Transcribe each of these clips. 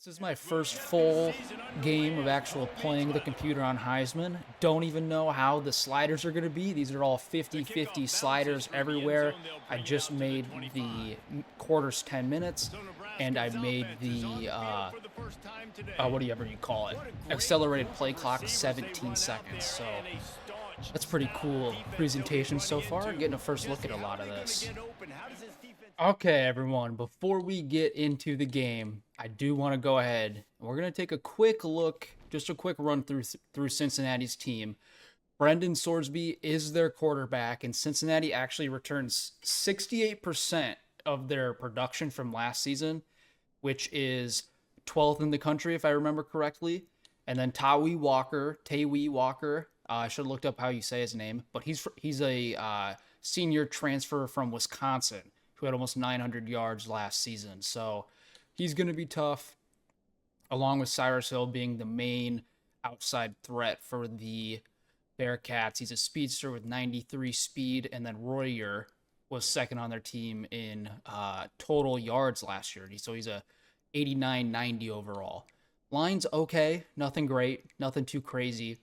This is my first full game of actual playing the computer on Heisman. Don't even know how the sliders are going to be. These are all 50-50 sliders everywhere. I just made the quarters 10 minutes, and I made the, whatever you call it, accelerated play clock 17 seconds. So that's pretty cool presentation so far. Getting a first look at a lot of this. Okay, everyone, before we get into the game, I do want to go ahead. We're going to take a quick look, just a quick run through Cincinnati's team. Brendan Sorsby is their quarterback, and Cincinnati actually returns 68% of their production from last season, which is 12th in the country, if I remember correctly. And then Tawee Walker, I should have looked up how you say his name, but he's a senior transfer from Wisconsin, who had almost 900 yards last season. So he's going to be tough, along with Cyrus Hill being the main outside threat for the Bearcats. He's a speedster with 93 speed, and then Royer was second on their team in total yards last year. So he's a 89-90 overall. Line's okay, nothing great, nothing too crazy.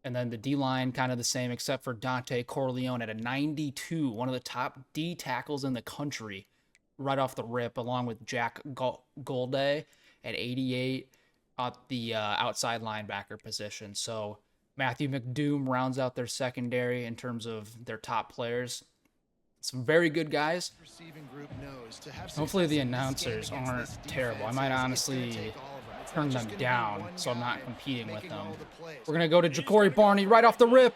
And then the D-line kind of the same, except for Dante Corleone at a 92, one of the top D tackles in the country, right off the rip, along with Jack Golday at 88 at the outside linebacker position. So Matthew McDoom rounds out their secondary in terms of their top players. Some very good guys. Hopefully the announcers aren't terrible. I might honestly turn them down so I'm not competing with them. We're going to go to Ja'Cory Barney right off the rip.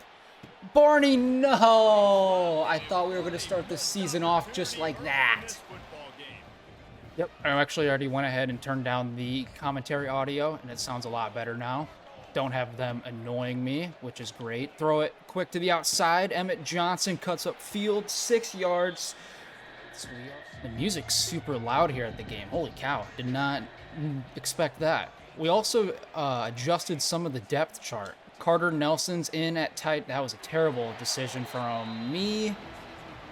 Barney, no! I thought we were going to start the season off just like that. Yep, I actually already went ahead and turned down the commentary audio, and it sounds a lot better now. Don't have them annoying me, which is great. Throw it quick to the outside. Emmett Johnson cuts up field, 6 yards. The music's super loud here at the game. Holy cow, did not expect that. We also adjusted some of the depth chart. Carter Nelson's in at tight. That was a terrible decision from me,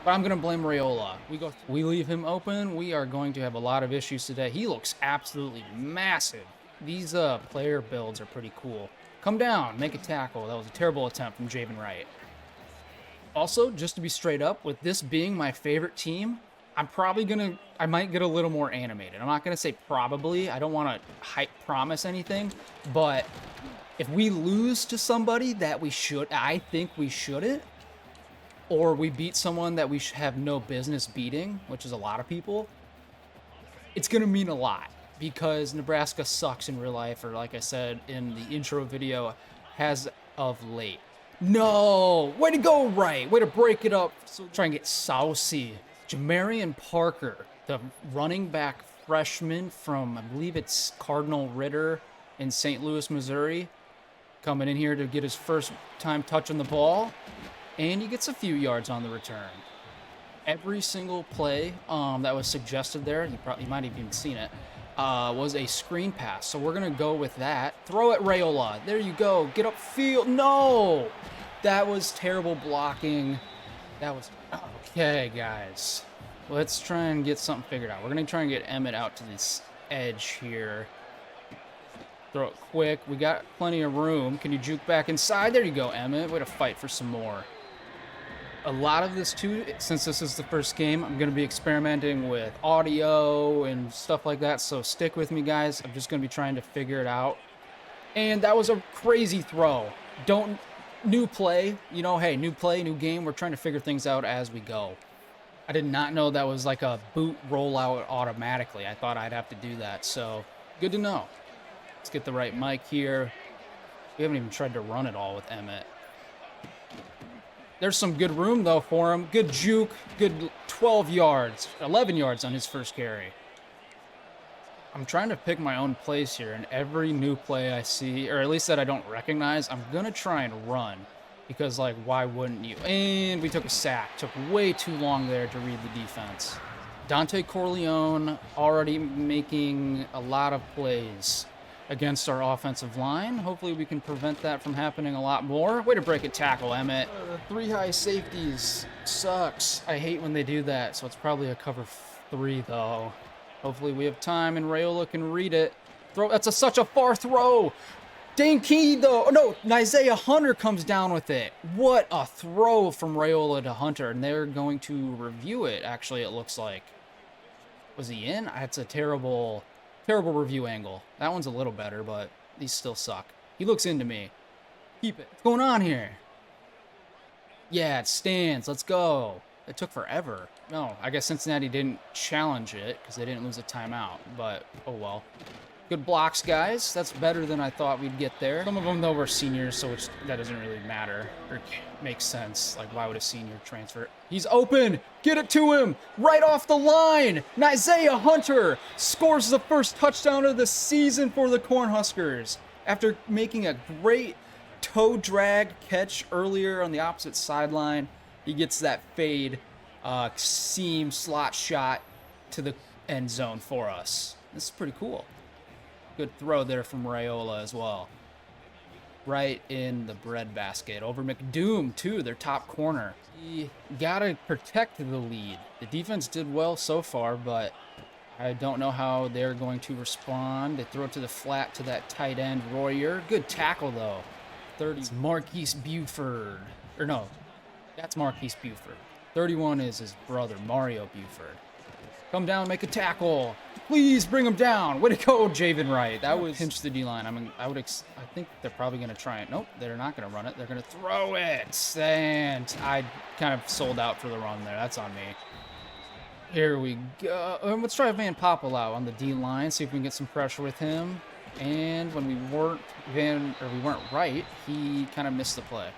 but I'm gonna blame Raiola. We leave him open. We are going to have a lot of issues today. He looks absolutely massive. These player builds are pretty cool. Come down, make a tackle. That was a terrible attempt from Javen Wright. Also, just to be straight up, with this being my favorite team, I might get a little more animated. I'm not going to say probably. I don't want to promise anything. But if we lose to somebody that I think we shouldn't, or we beat someone that we have no business beating, which is a lot of people, it's going to mean a lot because Nebraska sucks in real life, or like I said in the intro video, has of late. No! Way to go, Wright! Way to break it up. So try and get saucy. Jamarian Parker, the running back freshman from, I believe it's Cardinal Ritter in St. Louis, Missouri, coming in here to get his first time touching the ball, and he gets a few yards on the return. Every single play that was suggested there, you might have even seen it, was a screen pass. So we're going to go with that. Throw it, Raiola. There you go. Get upfield. No! That was terrible blocking. That was... Okay, guys. Let's try and get something figured out. We're going to try and get Emmett out to this edge here. Throw it quick. We got plenty of room. Can you juke back inside? There you go, Emmett. Way to fight for some more. A lot of this, too, since this is the first game, I'm going to be experimenting with audio and stuff like that, so stick with me, guys. I'm just going to be trying to figure it out. And that was a crazy throw. New play, hey, new play, new game. We're trying to figure things out as we go. I did not know that was like a boot rollout automatically. I thought I'd have to do that, so good to know. Let's get the right mic here. We haven't even tried to run it all with Emmett. There's some good room, though, for him. Good juke, good 12 yards, 11 yards on his first carry. I'm trying to pick my own place here, and every new play I see, or at least that I don't recognize, I'm going to try and run. Because, why wouldn't you? And we took a sack. Took way too long there to read the defense. Dante Corleone already making a lot of plays against our offensive line. Hopefully we can prevent that from happening a lot more. Way to break a tackle, Emmett. 3 high safeties sucks. I hate when they do that, so it's probably a cover 3, though. Hopefully we have time and Raiola can read it. throw. That's such a far throw. Dane Key, though. Oh, no, NYZIAH Hunter comes down with it. What a throw from Rhule to Hunter. And they're going to review it, actually, it looks like. Was he in? That's a terrible, terrible review angle. That one's a little better, but these still suck. He looks into me. Keep it. What's going on here? Yeah, it stands. Let's go. It took forever. No, I guess Cincinnati didn't challenge it because they didn't lose a timeout, but oh well. Good blocks, guys. That's better than I thought we'd get there. Some of them, though, were seniors, so that doesn't really matter or make sense. Like, why would a senior transfer? He's open. Get it to him. Right off the line. NYZIAH Hunter scores the first touchdown of the season for the Cornhuskers after making a great toe drag catch earlier on the opposite sideline. He gets that fade seam slot shot to the end zone for us. This is pretty cool. Good throw there from Rhule as well. Right in the breadbasket. Over McDoom, too, their top corner. You gotta protect the lead. The defense did well so far, but I don't know how they're going to respond. They throw it to the flat to that tight end, Royer. Good tackle, though. 30. It's Marquise Buford. Or no, that's Marquise Buford. 31 is his brother, Mario Buford. Come down, make a tackle. Please bring him down. Way to go, Javen Wright. That was pinch the D-line. I mean, I think they're probably going to try it. Nope, they're not going to run it. They're going to throw it. And I kind of sold out for the run there. That's on me. Here we go. Let's try Van Poppel out on the D-line. See if we can get some pressure with him. And when we weren't right, he kind of missed the play.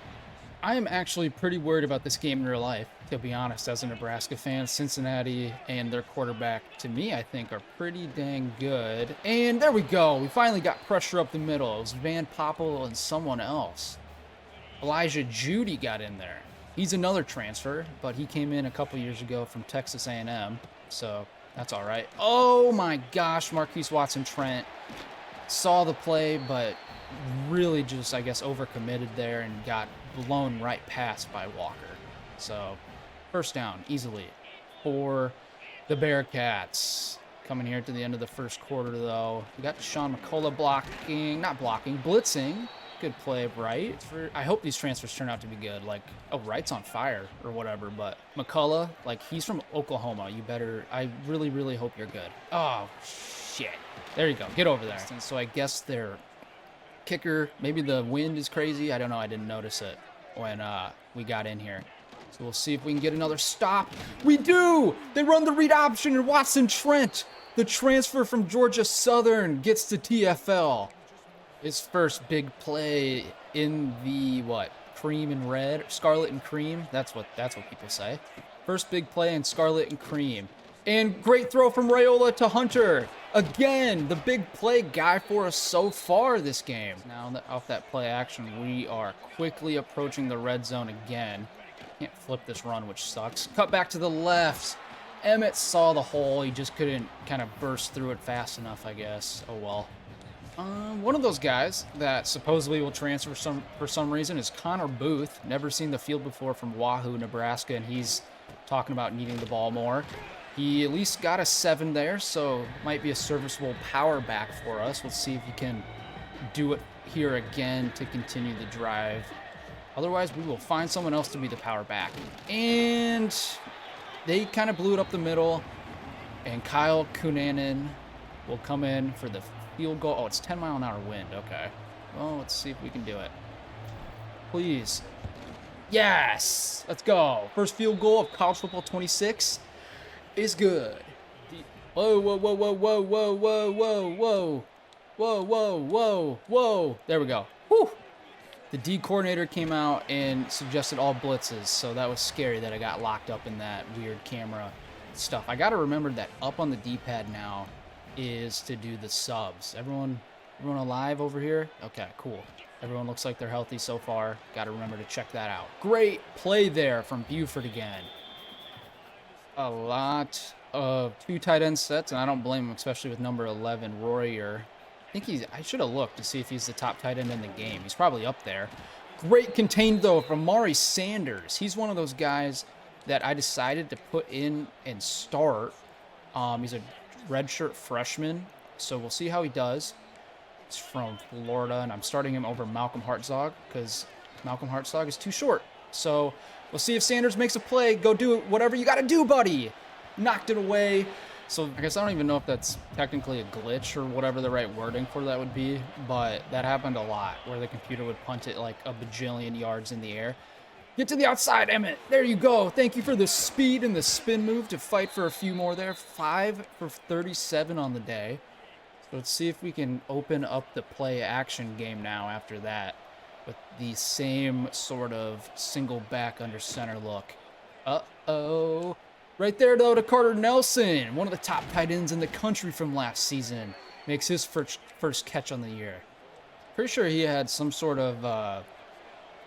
I am actually pretty worried about this game in real life, to be honest, as a Nebraska fan. Cincinnati and their quarterback, to me, I think, are pretty dang good. And there we go. We finally got pressure up the middle. It was Van Poppel and someone else. Elijah Judy got in there. He's another transfer, but he came in a couple years ago from Texas A&M, so that's all right. Oh, my gosh, Marquise Watson-Trent saw the play, but really just, I guess, overcommitted there and got blown right past by Walker. So, first down, easily, for the Bearcats. Coming here to the end of the first quarter, though. We got Sean McCullough blitzing. Good play, Wright. I hope these transfers turn out to be good. Like, oh, Wright's on fire or whatever, but McCullough, like, he's from Oklahoma. I really, really hope you're good. Oh, shit. There you go. Get over there. And so I guess their kicker, maybe the wind is crazy. I don't know. I didn't notice it when we got in here. So we'll see if we can get another stop. We do! They run the read option, and Watson-Trent, the transfer from Georgia Southern, gets to TFL. His first big play in the, cream and red? Scarlet and cream? That's what people say. First big play in scarlet and cream. And great throw from Rhule to Hunter. Again, the big play guy for us so far this game. Now, off that play action, we are quickly approaching the red zone again. Can't flip this run, which sucks. Cut back to the left. Emmett saw the hole. He just couldn't kind of burst through it fast enough, I guess. Oh, well. One of those guys that supposedly will transfer for some reason is Connor Booth. Never seen the field before from Wahoo, Nebraska, and he's talking about needing the ball more. He at least got a 7 there, so might be a serviceable power back for us. We'll see if he can do it here again to continue the drive. Otherwise, we will find someone else to be the power back. And they kind of blew it up the middle, and Kyle Kunanen will come in for the field goal. Oh, it's 10-mile-an-hour wind. Okay. Well, let's see if we can do it. Please. Yes! Let's go. First field goal of college football 26 is good. Whoa, whoa, whoa, whoa, whoa, whoa, whoa, whoa, whoa. Whoa, whoa, whoa, whoa. There we go. Whew. The D coordinator came out and suggested all blitzes, so that was scary that I got locked up in that weird camera stuff. I got to remember that up on the D-pad now is to do the subs. Everyone alive over here? Okay, cool. Everyone looks like they're healthy so far. Got to remember to check that out. Great play there from Buford again. A lot of 2 tight end sets, and I don't blame him, especially with number 11, Royer. I should have looked to see if he's the top tight end in the game. He's probably up there. Great contained, though, from Mari Sanders. He's one of those guys that I decided to put in and start. He's a redshirt freshman, so we'll see how he does. He's from Florida, and I'm starting him over Malcolm Hartzog because Malcolm Hartzog is too short. So we'll see if Sanders makes a play. Go do it, whatever you got to do, buddy. Knocked it away. So I guess I don't even know if that's technically a glitch or whatever the right wording for that would be, but that happened a lot where the computer would punt it like a bajillion yards in the air. Get to the outside, Emmett. There you go. Thank you for the speed and the spin move to fight for a few more there. 5 for 37 on the day. So let's see if we can open up the play action game now after that with the same sort of single back under center look. Uh-oh. Right there, though, to Carter Nelson, one of the top tight ends in the country from last season. Makes his first catch on the year. Pretty sure he had some sort of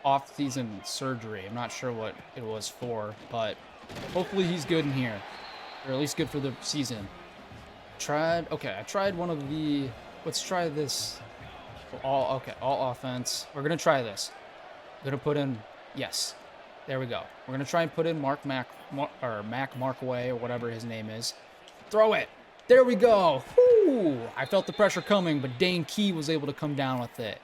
off-season surgery. I'm not sure what it was for, but hopefully he's good in here. Or at least good for the season. I tried one of the... Let's try this. All offense. We're going to try this. Going to put in... Yes. There we go. We're going to try and put in Mac Markway, or whatever his name is. Throw it. There we go. Whoo! I felt the pressure coming, but Dane Key was able to come down with it.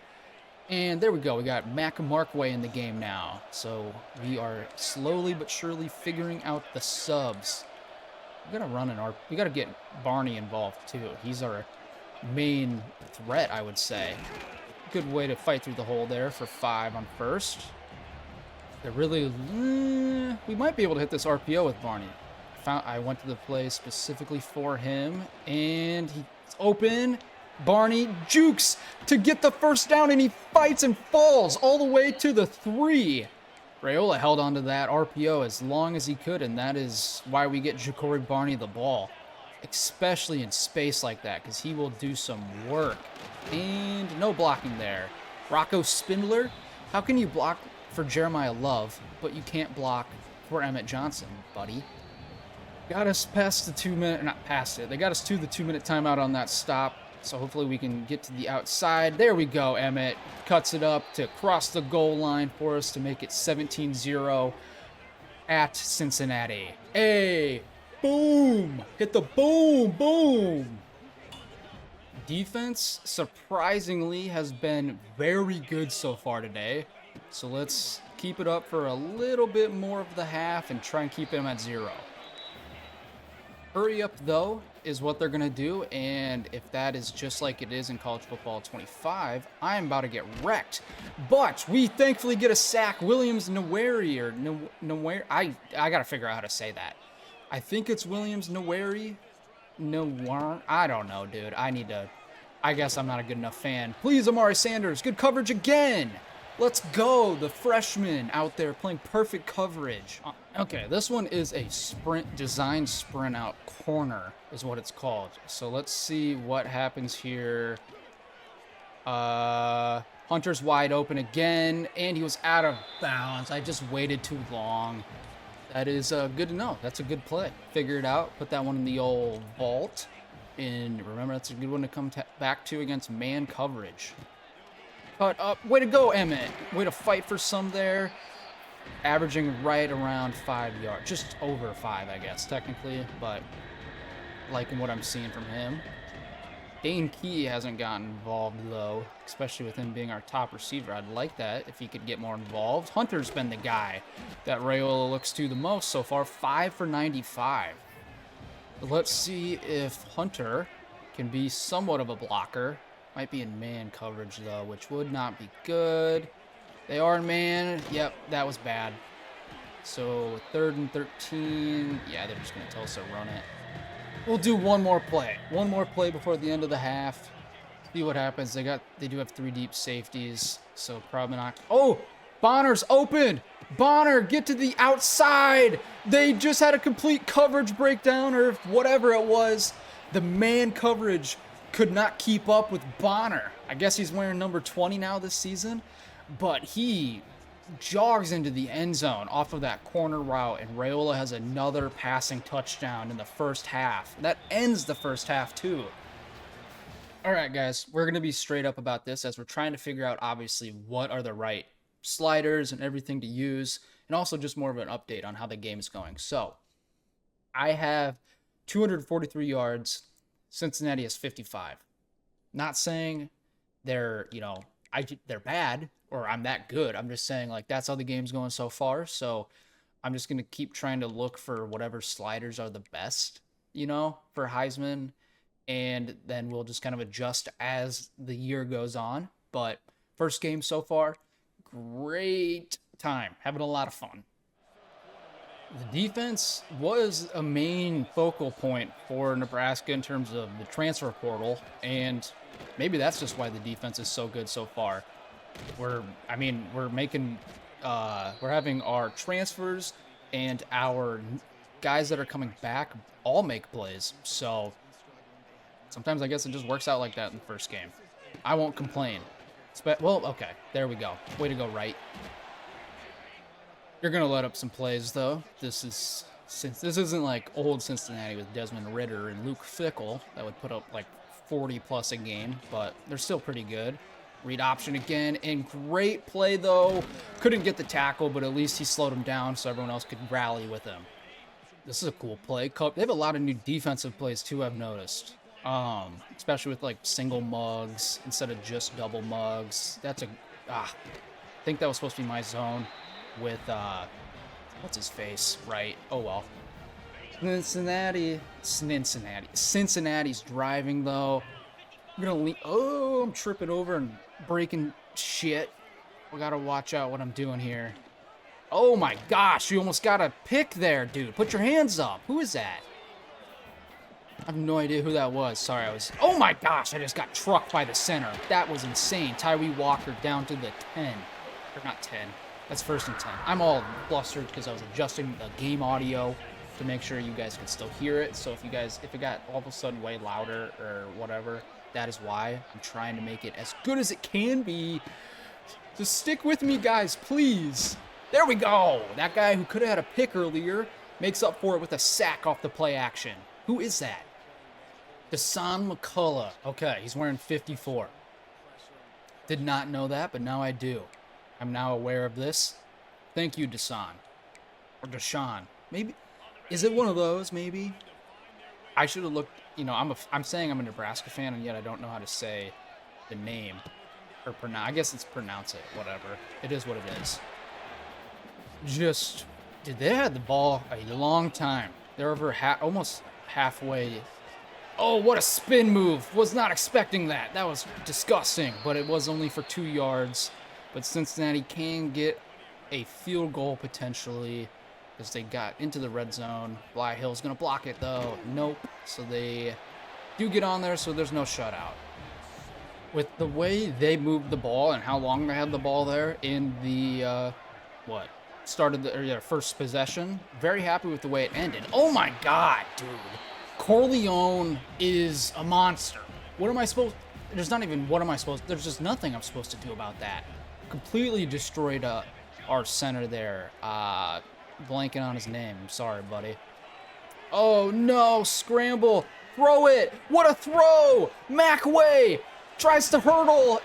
And there we go. We got Mac Markway in the game now. So we are slowly but surely figuring out the subs. We got to get Barney involved too. He's our main threat, I would say. Good way to fight through the hole there for 5 on first. We might be able to hit this RPO with Barney. I went to the play specifically for him, and he's open. Barney jukes to get the first down, and he fights and falls all the way to the 3. Raiola held onto that RPO as long as he could, and that is why we get Ja'Cory Barney the ball, especially in space like that, because he will do some work. And no blocking there. Rocco Spindler, how can you block for Jeremiah Love, but you can't block for Emmett Johnson, buddy? Got us past the 2-minute, not past it. They got us to the 2-minute timeout on that stop. So hopefully we can get to the outside. There we go. Emmett cuts it up to cross the goal line for us to make it 17-0 at Cincinnati. Hey, boom! Hit the boom, boom! Defense, surprisingly, has been very good so far today. So let's keep it up for a little bit more of the half and try and keep them at 0. Hurry up, though, is what they're going to do, and if that is just like it is in College Football 25, I am about to get wrecked. But we thankfully get a sack. Williams Nweri, or Nweri, I got to figure out how to say that. I think it's Williams Nweri. I don't know, dude. I guess I'm not a good enough fan. Please, Amari Sanders, good coverage again. Let's go, the freshman out there playing perfect coverage. Okay, this one is a design sprint out corner is what it's called. So let's see what happens here. Hunter's wide open again, and he was out of bounds. I just waited too long. That is good to know. That's a good play. Figure it out. Put that one in the old vault. And remember, that's a good one to come back to against man coverage. Cut up. Way to go, Emmett. Way to fight for some there. Averaging right around 5 yards. Just over 5, I guess, technically. But liking what I'm seeing from him. Dane Key hasn't gotten involved, though. Especially with him being our top receiver. I'd like that if he could get more involved. Hunter's been the guy that Raiola looks to the most so far. 5 for 95. Let's see if Hunter can be somewhat of a blocker. Might be in man coverage, though, which would not be good. They are in man. Yep, that was bad. So 3rd and 13. Yeah, they're just going to tell us to run it. We'll do one more play. One more play before the end of the half. See what happens. They do have 3 deep safeties, so probably not. Oh, Bonner's open. Bonner, get to the outside. They just had a complete coverage breakdown or whatever it was. The man coverage could not keep up with Bonner. I guess he's wearing number 20 now this season, but he jogs into the end zone off of that corner route, and Raiola has another passing touchdown in the first half. That ends the first half too. All right, guys, we're going to be straight up about this as we're trying to figure out, obviously, what are the right sliders and everything to use, and also just more of an update on how the game is going. So I have 243 yards. Cincinnati has 55. Not saying they're, they're bad or I'm that good. I'm just saying, like, that's how the game's going so far. So I'm just going to keep trying to look for whatever sliders are the best, for Heisman. And then we'll just kind of adjust as the year goes on. But first game so far, great time. Having a lot of fun. The defense was a main focal point for Nebraska in terms of the transfer portal, and maybe that's just why the defense is so good so far. We're having our transfers and our guys that are coming back all make plays. So sometimes I guess it just works out like that in the first game. I won't complain. Well, okay, there we go. Way to go, right? You're gonna let up some plays though. This isn't like old Cincinnati with Desmond Ridder and Luke Fickell that would put up like 40 plus a game, but they're still pretty good. Read option again, and great play though. Couldn't get the tackle, but at least he slowed him down so everyone else could rally with him. This is a cool play. They have a lot of new defensive plays too, I've noticed. Especially with like single mugs instead of just double mugs. I think that was supposed to be my zone with, what's his face, right? Oh well. Cincinnati's driving though. I'm gonna lean. Oh, I'm tripping over and breaking shit. I gotta watch out what I'm doing here. Oh my gosh, you almost got a pick there, dude. Put your hands up. Who is that? I have no idea who that was. Sorry, oh my gosh, I just got trucked by the center. That was insane. Tyree Walker down to the 10. Or not 10. That's 1st and 10. I'm all flustered because I was adjusting the game audio to make sure you guys could still hear it. So if it got all of a sudden way louder or whatever, that is why. I'm trying to make it as good as it can be. Just stick with me, guys, please. There we go. That guy who could have had a pick earlier makes up for it with a sack off the play action. Who is that? Dasan McCullough. Okay, he's wearing 54. Did not know that, but now I do. I'm now aware of this. Thank you, Dasan. Or Deshaun. Maybe. Is it one of those, maybe? I should have looked, I'm saying I'm a Nebraska fan, and yet I don't know how to say the name. Or pronounce. I guess it's pronounce it. Whatever. It is what it is. They had the ball a long time. They're over almost halfway. Oh, what a spin move. Was not expecting that. That was disgusting, but it was only for 2 yards. But Cincinnati can get a field goal potentially as they got into the red zone. Blyhill's going to block it, though. Nope. So they do get on there, so there's no shutout. With the way they moved the ball and how long they had the ball there in the, started their first possession, very happy with the way it ended. Oh, my God, dude. Corleone is a monster. What am I supposed... There's not even what am I supposed... There's just nothing I'm supposed to do about that. Completely destroyed our center there. Blanking on his name. I'm sorry, buddy. Oh, no. Scramble. Throw it. What a throw. McWay tries to hurdle.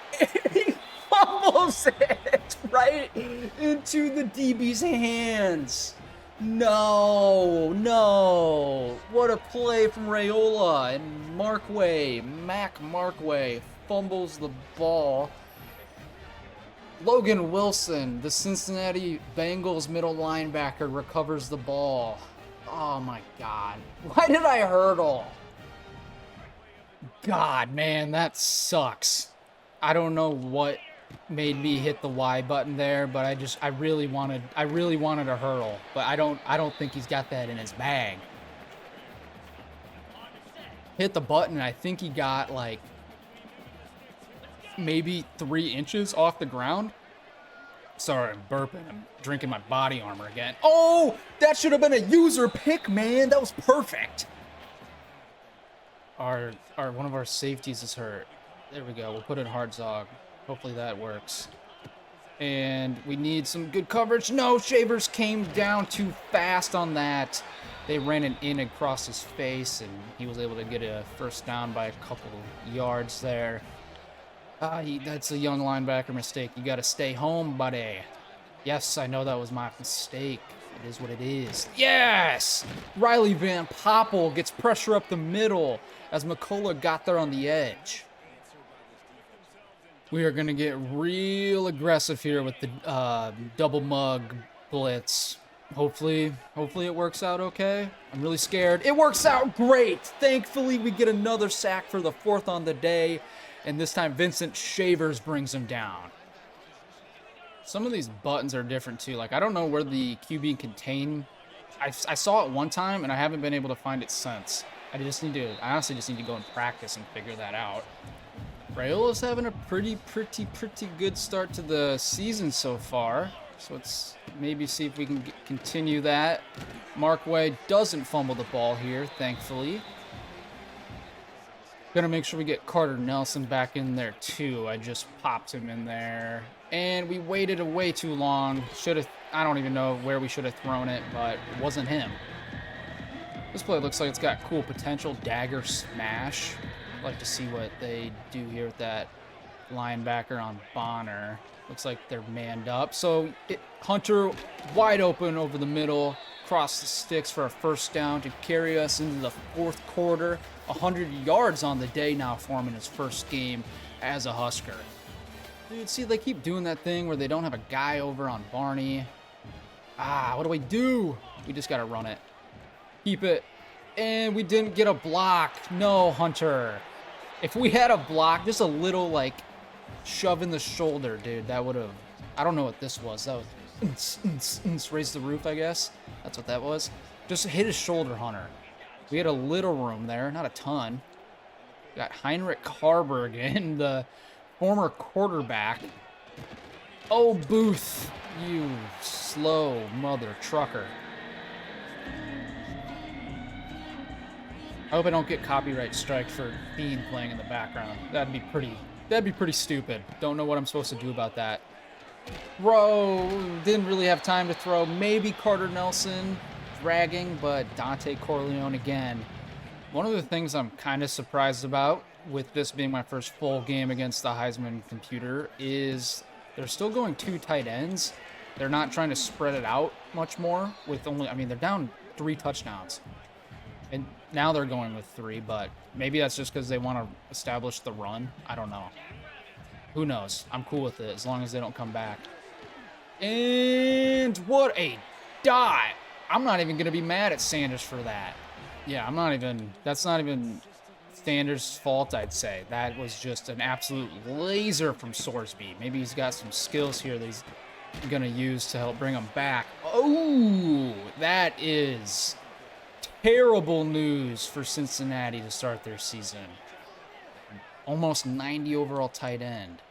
He fumbles it right into the DB's hands. No. What a play from Raiola. And Mac Markway fumbles the ball. Logan Wilson, the Cincinnati Bengals middle linebacker, recovers the ball. Oh my God. Why did I hurdle? God, man, that sucks. I don't know what made me hit the Y button there, but I really wanted to hurdle, but I don't think he's got that in his bag. Hit the button, and I think he got like maybe 3 inches off the ground. Sorry, I'm burping. I'm drinking my body armor again. Oh, that should have been a user pick, man. That was perfect. One of our safeties is hurt. There we go. We'll put in hard zog. Hopefully that works. And we need some good coverage. No, Shavers came down too fast on that. They ran it in across his face, and he was able to get a first down by a couple yards there. That's a young linebacker mistake. You got to stay home, buddy. Yes, I know that was my mistake. It is what it is. Yes! Riley Van Poppel gets pressure up the middle as McCullough got there on the edge. We are going to get real aggressive here with the double mug blitz. Hopefully it works out okay. I'm really scared. It works out great. Thankfully, we get another sack for the 4th on the day. And this time, Vincent Shavers brings him down. Some of these buttons are different, too. Like, I don't know where the QB contain. I saw it one time, and I haven't been able to find it since. I honestly just need to go and practice and figure that out. Rhayl's having a pretty good start to the season so far. So let's maybe see if we can continue that. Mark Way doesn't fumble the ball here, thankfully. Gonna make sure we get Carter Nelson back in there too. I just popped him in there. And we waited way too long. I don't even know where we should have thrown it, but it wasn't him. This play looks like it's got cool potential. Dagger smash. I'd like to see what they do here with that linebacker on Bonner. Looks like they're manned up. So Hunter wide open over the middle, across the sticks for a first down to carry us into the 4th quarter. 100 yards on the day now for him in his first game as a Husker. Dude, see, they keep doing that thing where they don't have a guy over on Barney. What do we do? We just got to run it. Keep it. And we didn't get a block. No, Hunter. If we had a block, just a little, like, shove in the shoulder, dude, that would have... I don't know what this was. That was... raise the roof, I guess. That's what that was. Just hit his shoulder, Hunter. We had a little room there, not a ton. Got Heinrich Harburg, the former quarterback. Oh, Booth, you slow mother trucker. I hope I don't get copyright strike for Bean playing in the background. That'd be pretty stupid. Don't know what I'm supposed to do about that. Throw, didn't really have time to throw. Maybe Carter Nelson dragging, but Dante Corleone again. One of the things I'm kind of surprised about with this being my first full game against the Heisman computer is they're still going 2 tight ends. They're not trying to spread it out much more with only, they're down 3 touchdowns. And now they're going with 3, but maybe that's just because they want to establish the run. I don't know. Who knows? I'm cool with it as long as they don't come back. And what a dot! I'm not even going to be mad at Sanders for that. Yeah, that's not even Sanders' fault, I'd say. That was just an absolute laser from Sorsby. Maybe he's got some skills here that he's going to use to help bring him back. Oh, that is terrible news for Cincinnati to start their season. Almost 90 overall tight end.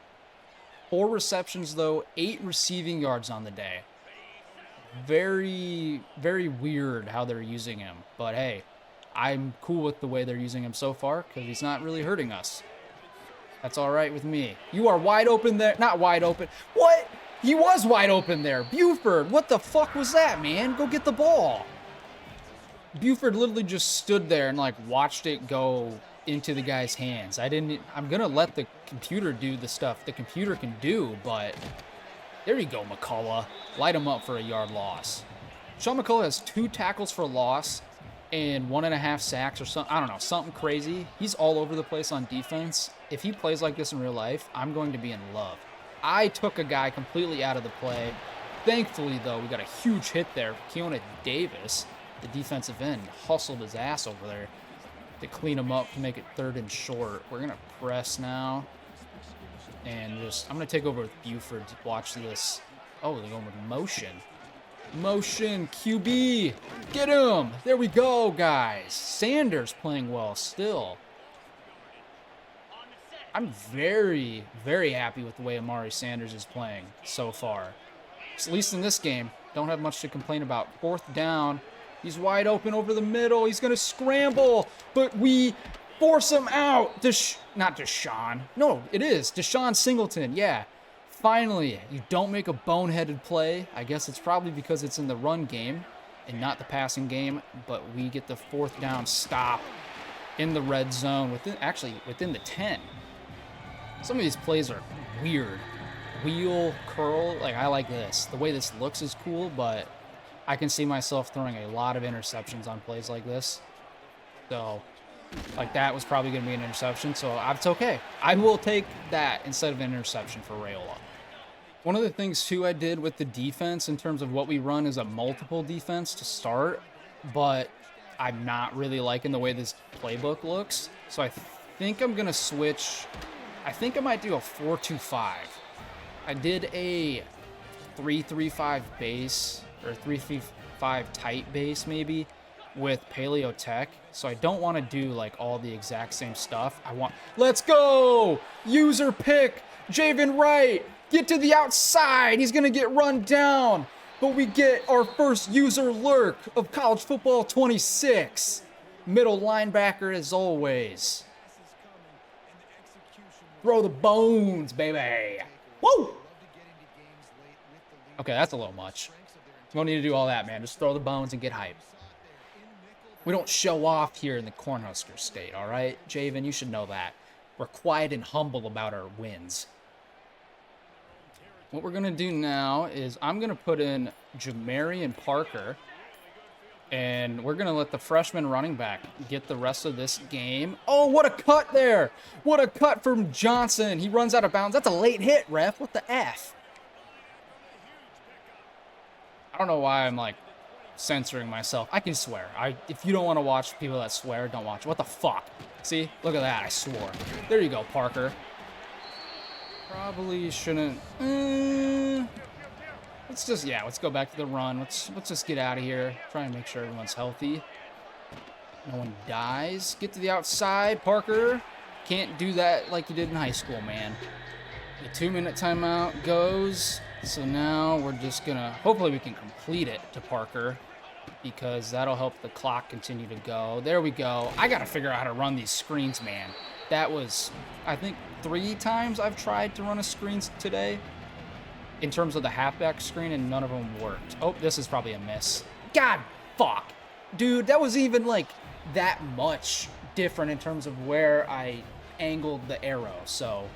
4 receptions, though, 8 receiving yards on the day. Very, very weird how they're using him. But, hey, I'm cool with the way they're using him so far because he's not really hurting us. That's all right with me. You are wide open there. Not wide open. What? He was wide open there. Buford, what the fuck was that, man? Go get the ball. Buford literally just stood there and, watched it go into the guy's hands. I'm going to let the computer do the stuff the computer can do, but there you go, McCullough. Light him up for a yard loss. Sean McCullough has 2 tackles for loss and 1.5 sacks or something. I don't know, something crazy. He's all over the place on defense. If he plays like this in real life, I'm going to be in love. I took a guy completely out of the play. Thankfully, though, we got a huge hit there. Keona Davis, the defensive end, hustled his ass over there to clean him up to make it 3rd and short. We're going to press now. And I'm going to take over with Buford to watch this. Oh, they're going with motion. Motion, QB. Get him. There we go, guys. Sanders playing well still. I'm very, very happy with the way Amari Sanders is playing so far. At least in this game, don't have much to complain about. 4th down. He's wide open over the middle. He's going to scramble, but we force him out. Not Deshaun. No, it is. Deshaun Singleton. Yeah. Finally, you don't make a boneheaded play. I guess it's probably because it's in the run game and not the passing game, but we get the 4th down stop in the red zone, within the 10. Some of these plays are weird. Wheel, curl, I like this. The way this looks is cool, but I can see myself throwing a lot of interceptions on plays like this. So, Like, that was probably going to be an interception, so it's okay. I will take that instead of an interception for Rhule. One of the things, too, I did with the defense in terms of what we run is a multiple defense to start, but I'm not really liking the way this playbook looks. So I think I'm going to switch. I think I might do a 4-2-5. I did a 3-3-5 base, or 3-3-5 tight base maybe, with Paleo Tech. So I don't want to do like all the exact same stuff. Let's go! User pick! Javen Wright! Get to the outside! He's going to get run down! But we get our first user lurk of college football 26. Middle linebacker as always. Throw the bones, baby. Woo! Okay, that's a little much. You don't need to do all that, man. Just throw the bones and get hype. We don't show off here in the Cornhusker state, all right? Javen, you should know that. We're quiet and humble about our wins. What we're going to do now is I'm going to put in Jamarian Parker, and we're going to let the freshman running back get the rest of this game. Oh, what a cut there. What a cut from Johnson. He runs out of bounds. That's a late hit, ref. What the F? I don't know why I'm, like, censoring myself. I can swear. If you don't want to watch people that swear, don't watch. What the fuck? See? Look at that. I swore. There you go, Parker. Probably shouldn't. Let's go back to the run. Let's just get out of here. Try and make sure everyone's healthy. No one dies. Get to the outside, Parker. Can't do that like you did in high school, man. The 2-minute timeout goes. So now we're just gonna. Hopefully we can complete it to Parker, because that'll help the clock continue to go. There we go. I gotta figure out how to run these screens, man. That was, I think, 3 times I've tried to run a screen today in terms of the halfback screen, and none of them worked. Oh, this is probably a miss. God, fuck. Dude, that was even, like, that much different in terms of where I angled the arrow. So,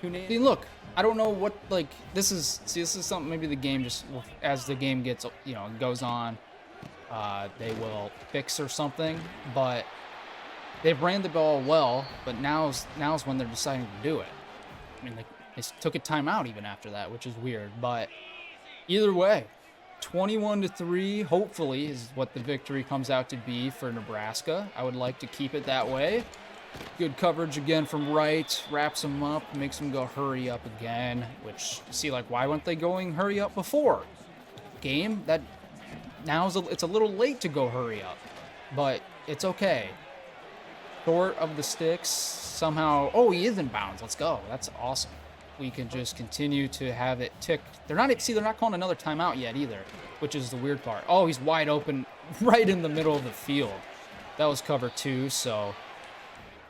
look, I don't know what, like, this is something maybe the game just, as the game gets, goes on, they will fix or something, but they've ran the ball well, but now's when they're deciding to do it. I mean, they took a timeout even after that, which is weird. But either way, 21-3, hopefully, is what the victory comes out to be for Nebraska. I would like to keep it that way. Good coverage again from Wright. Wraps him up, makes him go hurry up again, which, see, like, why weren't they going hurry up before? Game, that now it's a little late to go hurry up, but it's okay. Short of the sticks, somehow. Oh, he is in bounds. Let's go. That's awesome. We can just continue to have it tick. They're not calling another timeout yet either, which is the weird part. Oh, he's wide open right in the middle of the field. That was cover 2, so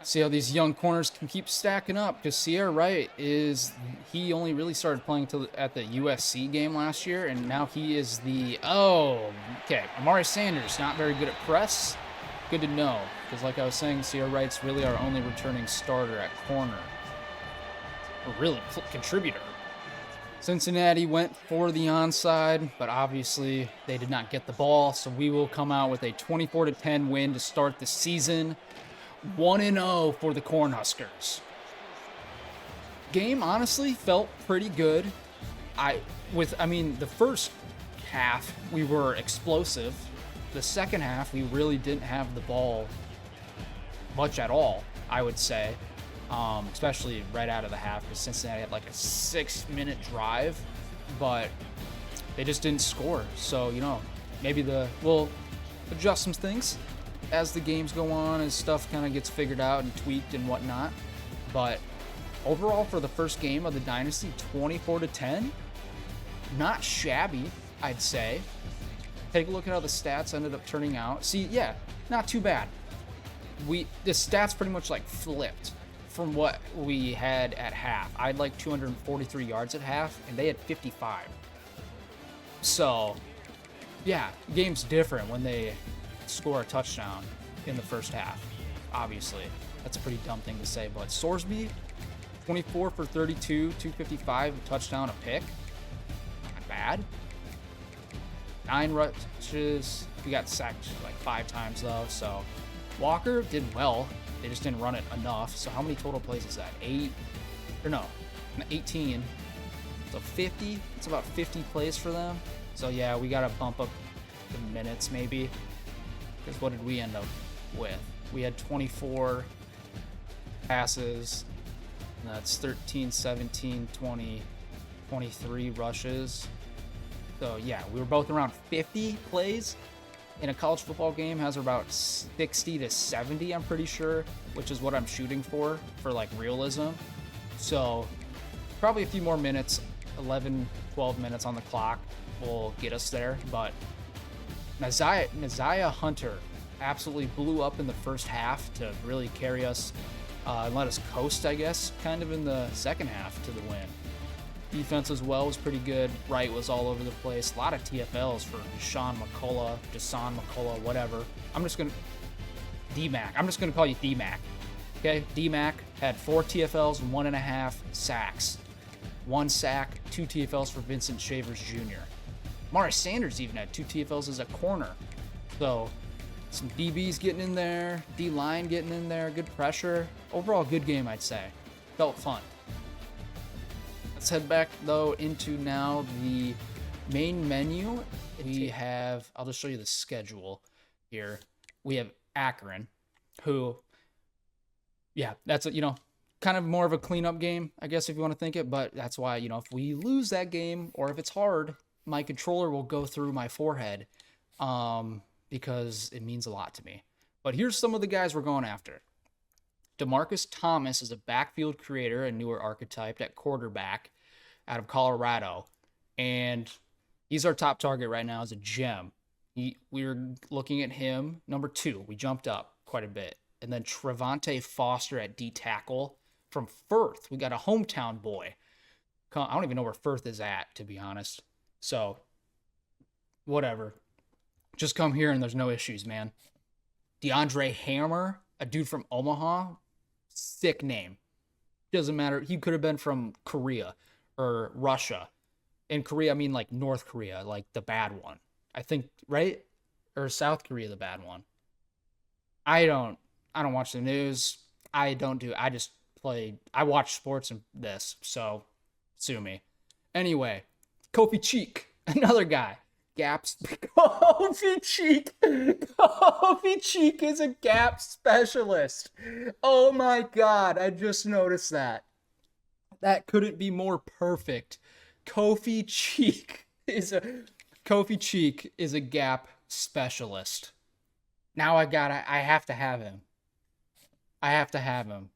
see how these young corners can keep stacking up, because Sierra Wright he only really started playing at the USC game last year, and now he is Amari Sanders, not very good at press. Good to know, because like I was saying, Sierra Wright's really our only returning starter at corner. Or really contributor. Cincinnati went for the onside, but obviously they did not get the ball, so we will come out with a 24-10 win to start the season. 1-0 for the Cornhuskers. Game honestly felt pretty good. The first half we were explosive. The second half, we really didn't have the ball much at all, I would say, especially right out of the half, because Cincinnati had like a 6-minute drive, but they just didn't score. So, maybe we'll adjust some things as the games go on, as stuff kind of gets figured out and tweaked and whatnot. But overall, for the first game of the Dynasty, 24-10, not shabby, I'd say. Take a look at how the stats ended up turning out. See, yeah, not too bad. The stats pretty much like flipped from what we had at half. I had like 243 yards at half, and they had 55. So, yeah, game's different when they score a touchdown in the first half. Obviously, that's a pretty dumb thing to say, but Sorsby, 24 for 32, 255, a touchdown, a pick. Not bad. 9 rushes. We got sacked like 5 times though, so Walker did well. They just didn't run it enough. So how many total plays is that? 8? Or no, 18. So 50. It's about 50 plays for them. So yeah, we got to bump up the minutes maybe. Because what did we end up with? We had 24 passes. And that's 13, 17, 20, 23 rushes. So yeah, we were both around 50 plays. In a college football game has about 60 to 70, I'm pretty sure, which is what I'm shooting for like realism. So probably a few more minutes, 11, 12 minutes on the clock will get us there. But NYZIAH Hunter absolutely blew up in the first half to really carry us and let us coast, I guess, kind of in the second half to the win. Defense as well was pretty good. Wright was all over the place. A lot of TFLs for Deshaun McCullough, whatever. I'm just going to... D-Mac. I'm just going to call you D-Mac. Okay? D-Mac had 4 TFLs and 1.5 sacks. 1 sack, 2 TFLs for Vincent Shavers Jr. Mari Sanders even had 2 TFLs as a corner. So, some DBs getting in there. D-line getting in there. Good pressure. Overall, good game, I'd say. Felt fun. Let's head back, though, into now the main menu. We have, I'll just show you the schedule here. We have Akron, who, yeah, that's, kind of more of a cleanup game, I guess, if you want to think it. But that's why, if we lose that game or if it's hard, my controller will go through my forehead because it means a lot to me. But here's some of the guys we're going after. DeMarcus Thomas is a backfield creator, a newer archetype at quarterback out of Colorado. And he's our top target right now as a gem. We're looking at him, number 2. We jumped up quite a bit. And then Trevonte Foster at D-tackle from Firth. We got a hometown boy. I don't even know where Firth is at, to be honest. So, whatever. Just come here and there's no issues, man. DeAndre Hammer, a dude from Omaha. Sick name. Doesn't matter. He could have been from Korea or Russia. In Korea, I mean like North Korea, like the bad one. I think, right? Or South Korea, the bad one. I don't watch the news. I watch sports and this, so sue me. Anyway, Kofi Cheek, another guy. Gaps. Kofi Cheek is a gap specialist. Oh my God, I just noticed that. That couldn't be more perfect. Kofi Cheek is a gap specialist. Now I have to have him.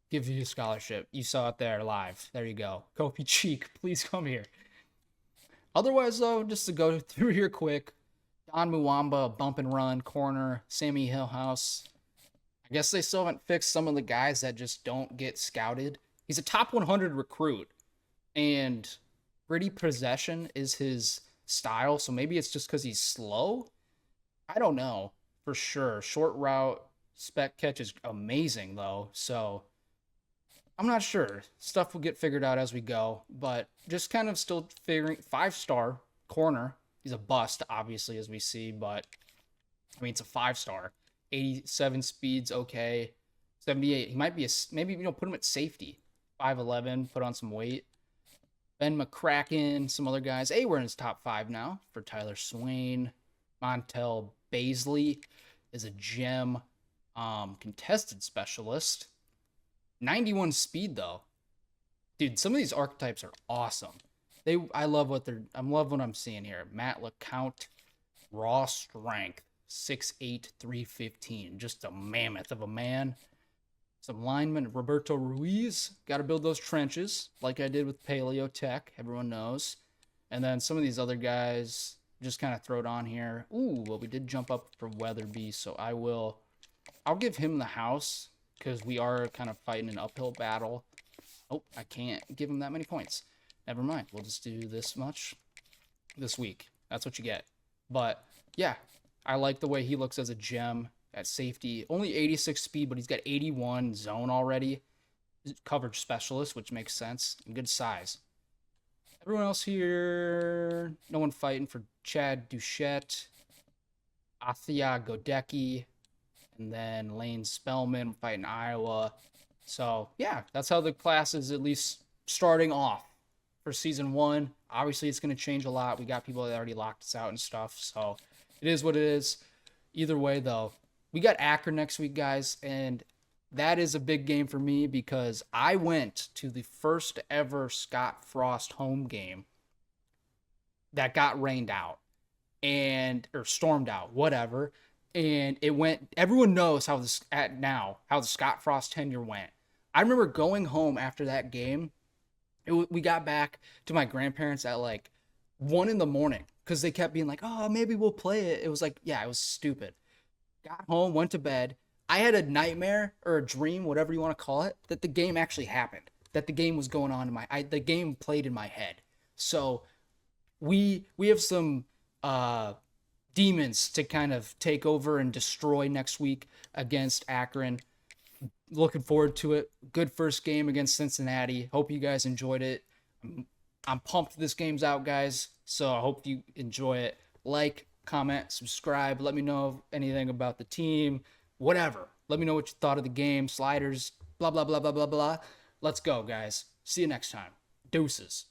Give you a scholarship. You saw it there live. There you go. Kofi Cheek, please come here. Otherwise, though, just to go through here quick, Don Muamba, bump and run, corner, Sammy Hillhouse. I guess they still haven't fixed some of the guys that just don't get scouted. He's a top 100 recruit, and gritty possession is his style, so maybe it's just because he's slow? I don't know for sure. Short route, spec catch is amazing, though, so I'm not sure. Stuff will get figured out as we go, but just kind of still figuring. 5-star corner. He's a bust, obviously, as we see, but I mean, it's a 5-star. 87 speeds, okay. 78. He might be maybe put him at safety. 5'11", put on some weight. Ben McCracken, some other guys. Hey, we're in his top 5 now for Tyler Swain. Montel Baisley is a gem contested specialist. 91 speed, though. Dude, some of these archetypes are awesome. I love what I'm seeing here. Matt LeCount, raw strength, 6'8", 315. Just a mammoth of a man. Some linemen, Roberto Ruiz. Got to build those trenches like I did with Paleo Tech. Everyone knows. And then some of these other guys, just kind of throw it on here. Ooh, well, we did jump up for Weatherby, so I'll give him the house because we are kind of fighting an uphill battle. Oh, I can't give him that many points. Never mind. We'll just do this much this week. That's what you get. But, yeah, I like the way he looks as a gem at safety. Only 86 speed, but he's got 81 zone already. Coverage specialist, which makes sense. And good size. Everyone else here, no one fighting for Chad Duchette, Athia Godecki, and then Lane Spellman fighting Iowa. So yeah, that's how the class is at least starting off for season 1. Obviously, it's going to change a lot. We got people that already locked us out and stuff, so it is what it is. Either way, though, we got Akron next week, guys, and that is a big game for me because I went to the first ever Scott Frost home game that got rained out or stormed out, whatever. And it went, everyone knows how how the Scott Frost tenure went. I remember going home after that game. We got back to my grandparents at like 1 a.m. because they kept being like, oh, maybe we'll play it. It was like, yeah, it was stupid. Got home, went to bed. I had a nightmare or a dream, whatever you want to call it, that the game actually happened, that the game was going on the game played in my head. So we have some demons to kind of take over and destroy next week against Akron. Looking forward to it. Good first game against Cincinnati. Hope you guys enjoyed it. I'm pumped this game's out, guys. So I hope you enjoy it. Like, comment, subscribe. Let me know anything about the team. Whatever. Let me know what you thought of the game. Sliders. Blah, blah, blah, blah, blah, blah. Let's go, guys. See you next time. Deuces.